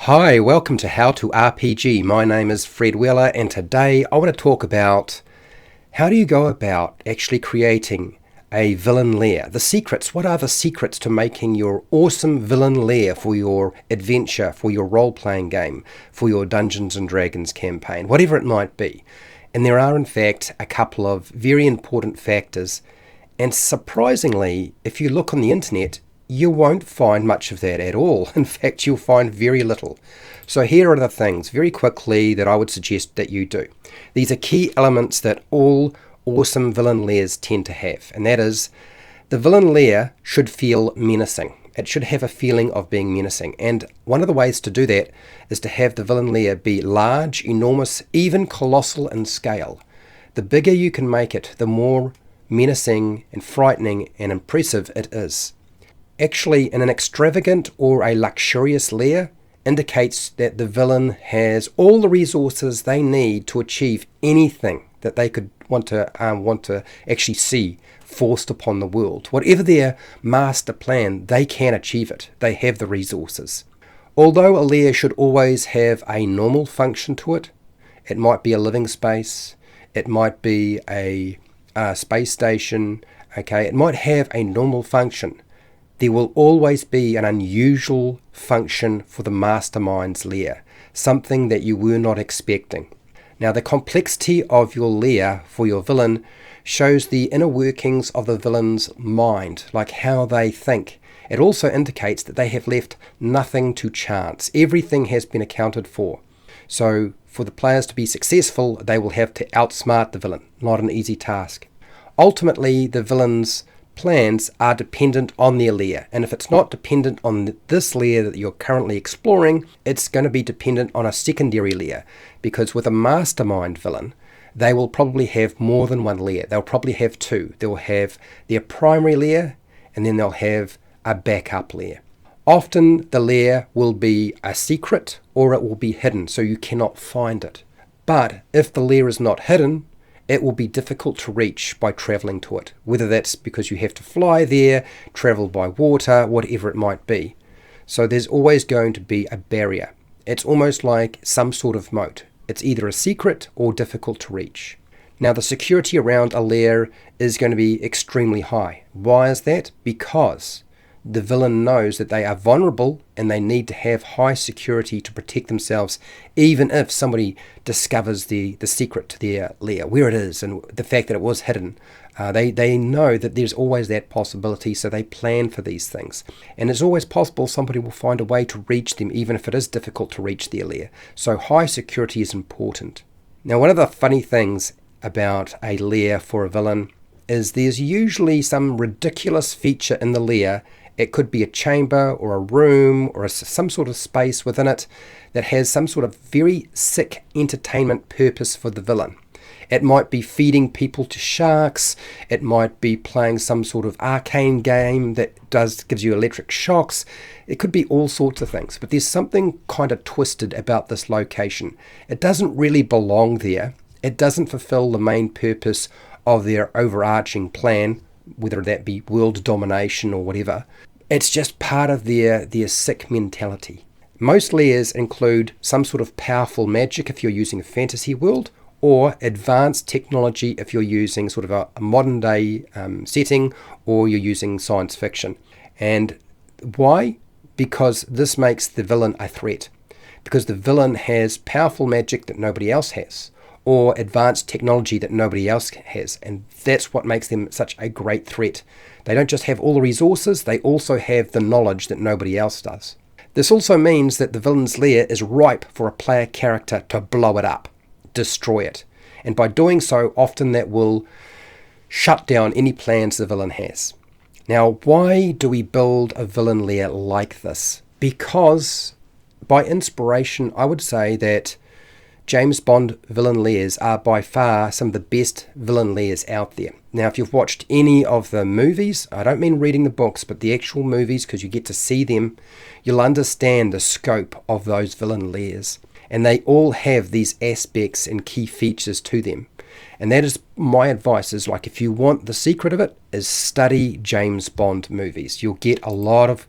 Hi, welcome to How to RPG. My name is Fred Weller, and today I want to talk about how do you go about actually creating a villain lair. The secrets. What are the secrets to making your awesome villain lair for your adventure, for your role-playing game, for your Dungeons and Dragons campaign, whatever it might be. And there are in fact a couple of very important factors, and surprisingly, if you look on the internet, you won't find much of that at all. In fact, you'll find very little. So here are the things, very quickly, that I would suggest that you do. These are key elements that all awesome villain lairs tend to have, and that is, the villain lair should feel menacing. It should have a feeling of being menacing, and one of the ways to do that is to have the villain lair be large, enormous, even colossal in scale. The bigger you can make it, the more menacing and frightening and impressive it is. Actually, in an extravagant or a luxurious lair indicates that the villain has all the resources they need to achieve anything that they could want to actually see forced upon the world. Whatever their master plan, they can achieve it. They have the resources. Although a lair should always have a normal function to it, it might be a living space, it might be a space station, it might have a normal function. There will always be an unusual function for the mastermind's lair, something that you were not expecting. Now, the complexity of your lair for your villain shows the inner workings of the villain's mind, like how they think. It also indicates that they have left nothing to chance. Everything has been accounted for. So, for the players to be successful, they will have to outsmart the villain. Not an easy task. Ultimately, the villain's plans are dependent on their lair, and if it's not dependent on this lair that you're currently exploring, it's going to be dependent on a secondary lair, because with a mastermind villain, they will probably have more than one lair. They'll probably have two. They'll have their primary lair, and then they'll have a backup lair. Often the lair will be a secret, or it will be hidden, so you cannot find it. But if the lair is not hidden, it will be difficult to reach by travelling to it, whether that's because you have to fly there, travel by water, whatever it might be. So there's always going to be a barrier. It's almost like some sort of moat. It's either a secret or difficult to reach. Now, the security around a lair is going to be extremely high. Why is that? Because the villain knows that they are vulnerable and they need to have high security to protect themselves, even if somebody discovers the secret to their lair, where it is, and the fact that it was hidden. They know that there's always that possibility, so they plan for these things. And it's always possible somebody will find a way to reach them, even if it is difficult to reach their lair. So high security is important. Now, one of the funny things about a lair for a villain is there's usually some ridiculous feature in the lair. It could be a chamber or a room or some sort of space within it that has some sort of very sick entertainment purpose for the villain. It might be feeding people to sharks. It might be playing some sort of arcane game that gives you electric shocks. It could be all sorts of things. But there's something kind of twisted about this location. It doesn't really belong there. It doesn't fulfill the main purpose of their overarching plan, whether that be world domination or whatever. It's just part of their sick mentality. Most lairs include some sort of powerful magic if you're using a fantasy world, or advanced technology if you're using sort of a modern day setting, or you're using science fiction. And why? Because this makes the villain a threat. Because the villain has powerful magic that nobody else has, or advanced technology that nobody else has, and that's what makes them such a great threat. They don't just have all the resources, they also have the knowledge that nobody else does. This also means that the villain's lair is ripe for a player character to blow it up, destroy it, and by doing so, often that will shut down any plans the villain has. Now, why do we build a villain lair like this? Because, by inspiration, I would say that James Bond villain lairs are by far some of the best villain lairs out there. Now, if you've watched any of the movies, I don't mean reading the books, but the actual movies, because you get to see them, you'll understand the scope of those villain lairs. And they all have these aspects and key features to them. And that is my advice, is like, if you want the secret of it, is study James Bond movies. You'll get a lot of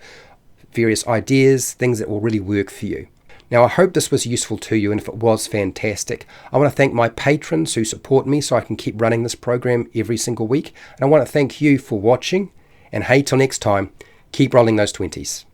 various ideas, things that will really work for you. Now, I hope this was useful to you, and if it was, fantastic. I want to thank my patrons who support me so I can keep running this program every single week. And I want to thank you for watching. And hey, till next time, keep rolling those 20s.